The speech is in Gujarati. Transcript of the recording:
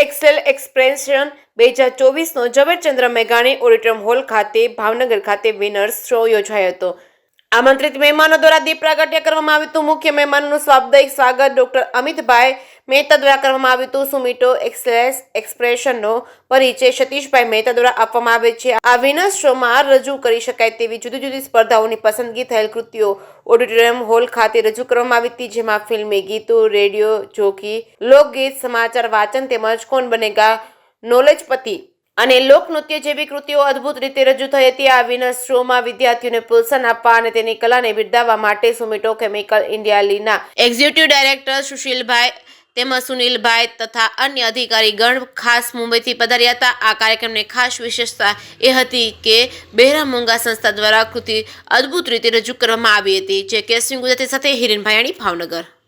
એક્સેલ એક્સપ્રેશન 2024નો ઝવેરચંદ્ર મેઘાણી ઓડિટોરિયમ હોલ ખાતે ભાવનગર ખાતે વિનર્સ શો યોજાયો હતો. આમંત્રિત મહેમાનો દ્વારા દીપ પ્રાગટ્ય કરવામાં આવ્યું હતું. મુખ્ય મહેમાનોનું શાબ્દિક સ્વાગત ડોક્ટર અમિતભાઈ મહેતા દ્વારા કરવામાં આવ્યું હતું. સુમિટો એક્સેલ એક્સપ્રેશનનો પરિચય સતીશભાઈ મહેતા દ્વારા આપવામાં આવે છે. આ વિનર્સ શોમાં રજૂ કરી શકાય તેવી જુદી જુદી સ્પર્ધાઓની પસંદગી થયેલ કૃતિઓ ઓડિટોરિયમ હોલ ખાતે રજૂ કરવામાં આવી હતી, જેમાં ફિલ્મી ગીતો, રેડિયો જોકી, લોકગીત, સમાચાર વાંચન તેમજ કોણ બનેગા નોલેજપતિ અને લોકનૃત્ય જેવી કૃતિઓ અદ્ભુત રીતે રજૂ થઈ હતી. આ વિનર્સ શોમાં વિદ્યાર્થીઓને પ્રોત્સાહન આપવા અને તેની કલાને બિરદાવવા માટે સુમિટો કેમિકલ ઇન્ડિયા લીના એક્ઝિક્યુટિવ ડાયરેક્ટર સુશીલભાઈ તેમજ સુનિલભાઈ તથા અન્ય અધિકારીગણ ખાસ મુંબઈથી પધાર્યા હતા. આ કાર્યક્રમની ખાસ વિશેષતા એ હતી કે બહેરા મૂંગા સંસ્થા દ્વારા કૃતિ અદ્ભુત રીતે રજૂ કરવામાં આવી હતી. જે કેસરી ગુજરાતી સાથે હિરેન ભાયાણી, ભાવનગર.